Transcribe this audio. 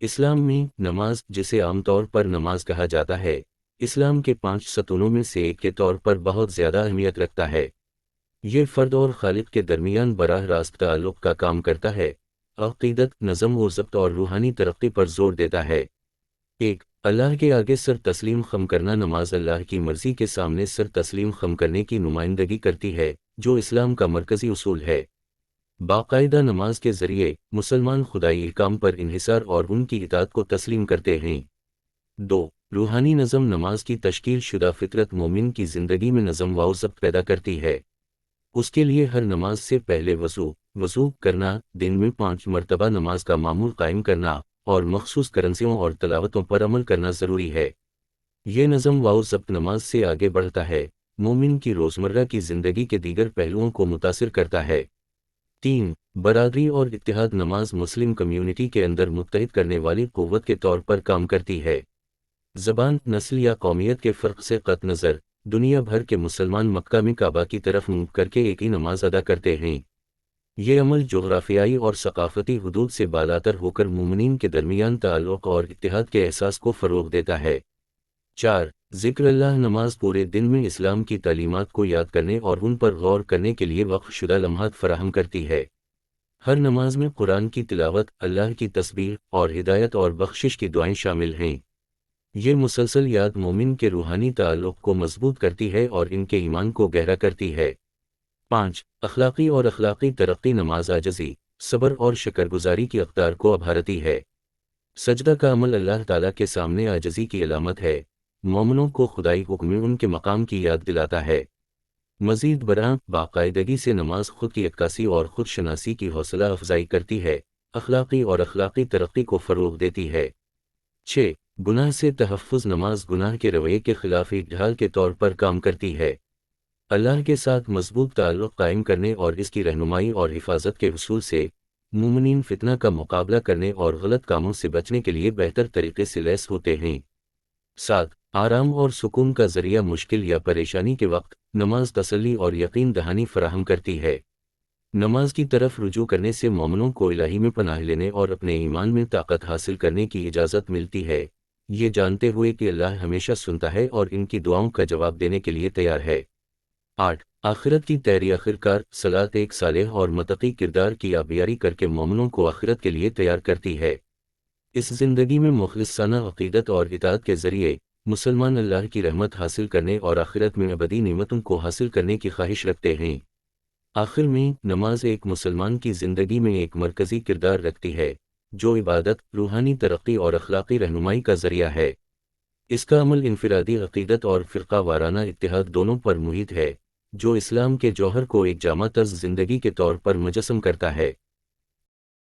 اسلام میں نماز، جسے عام طور پر نماز کہا جاتا ہے، اسلام کے 5 ستونوں میں سے ایک کے طور پر بہت زیادہ اہمیت رکھتا ہے۔ یہ فرد اور خالق کے درمیان براہ راست تعلق کا کام کرتا ہے، عقیدت، نظم و ضبط اور روحانی ترقی پر زور دیتا ہے۔ 1. اللہ کے آگے سر تسلیم خم کرنا۔ نماز اللہ کی مرضی کے سامنے سر تسلیم خم کرنے کی نمائندگی کرتی ہے، جو اسلام کا مرکزی اصول ہے۔ باقاعدہ نماز کے ذریعے مسلمان خدائی احکام پر انحصار اور ان کی اطاعت کو تسلیم کرتے ہیں۔ 2. روحانی نظم۔ نماز کی تشکیل شدہ فطرت مومن کی زندگی میں نظم و ضبط پیدا کرتی ہے۔ اس کے لیے ہر نماز سے پہلے وضو کرنا، دن میں 5 مرتبہ نماز کا معمول قائم کرنا اور مخصوص کرنسیوں اور تلاوتوں پر عمل کرنا ضروری ہے۔ یہ نظم و ضبط نماز سے آگے بڑھتا ہے، مومن کی روزمرہ کی زندگی کے دیگر پہلوؤں کو متاثر کرتا ہے۔ 3. برادری اور اتحاد۔ نماز مسلم کمیونٹی کے اندر متحد کرنے والی قوت کے طور پر کام کرتی ہے۔ زبان، نسل یا قومیت کے فرق سے قطع نظر، دنیا بھر کے مسلمان مکہ میں کعبہ کی طرف منہ کر کے ایک ہی نماز ادا کرتے ہیں۔ یہ عمل جغرافیائی اور ثقافتی حدود سے بالاتر ہو کر مومنین کے درمیان تعلق اور اتحاد کے احساس کو فروغ دیتا ہے۔ 4. ذکر اللہ۔ نماز پورے دن میں اسلام کی تعلیمات کو یاد کرنے اور ان پر غور کرنے کے لیے وقف شدہ لمحات فراہم کرتی ہے۔ ہر نماز میں قرآن کی تلاوت، اللہ کی تسبیح اور ہدایت اور بخشش کی دعائیں شامل ہیں۔ یہ مسلسل یاد مومن کے روحانی تعلق کو مضبوط کرتی ہے اور ان کے ایمان کو گہرا کرتی ہے۔ 5. اخلاقی اور اخلاقی ترقی۔ نماز عاجزی، صبر اور شکرگزاری کی اقدار کو ابھارتی ہے۔ سجدہ کا عمل اللہ تعالیٰ کے سامنے عاجزی کی علامت ہے، مومنوں کو خدائی حکم میں ان کے مقام کی یاد دلاتا ہے۔ مزید برآں، باقاعدگی سے نماز خود کی عکاسی اور خود شناسی کی حوصلہ افزائی کرتی ہے، اخلاقی اور اخلاقی ترقی کو فروغ دیتی ہے۔ 6. گناہ سے تحفظ۔ نماز گناہ کے رویے کے خلاف ایک ڈھال کے طور پر کام کرتی ہے۔ اللہ کے ساتھ مضبوط تعلق قائم کرنے اور اس کی رہنمائی اور حفاظت کے حصول سے مومنین فتنہ کا مقابلہ کرنے اور غلط کاموں سے بچنے کے لیے بہتر طریقے سے لیس ہوتے ہیں۔ 7. آرام اور سکون کا ذریعہ۔ مشکل یا پریشانی کے وقت نماز تسلی اور یقین دہانی فراہم کرتی ہے۔ نماز کی طرف رجوع کرنے سے مومنوں کو الہی میں پناہ لینے اور اپنے ایمان میں طاقت حاصل کرنے کی اجازت ملتی ہے، یہ جانتے ہوئے کہ اللہ ہمیشہ سنتا ہے اور ان کی دعاؤں کا جواب دینے کے لیے تیار ہے۔ 8. آخرت کی تیاری۔ آخرکار، صلاۃ ایک صالح اور متقی کردار کی آبیاری کر کے مومنوں کو آخرت کے لیے تیار کرتی ہے۔ اس زندگی میں مخلصانہ عقیدت اور اطاعت کے ذریعے مسلمان اللہ کی رحمت حاصل کرنے اور آخرت میں ابدی نعمتوں کو حاصل کرنے کی خواہش رکھتے ہیں۔ آخر میں، نماز ایک مسلمان کی زندگی میں ایک مرکزی کردار رکھتی ہے، جو عبادت، روحانی ترقی اور اخلاقی رہنمائی کا ذریعہ ہے۔ اس کا عمل انفرادی عقیدت اور فرقہ وارانہ اتحاد دونوں پر محیط ہے، جو اسلام کے جوہر کو ایک جامع طرز زندگی کے طور پر مجسم کرتا ہے۔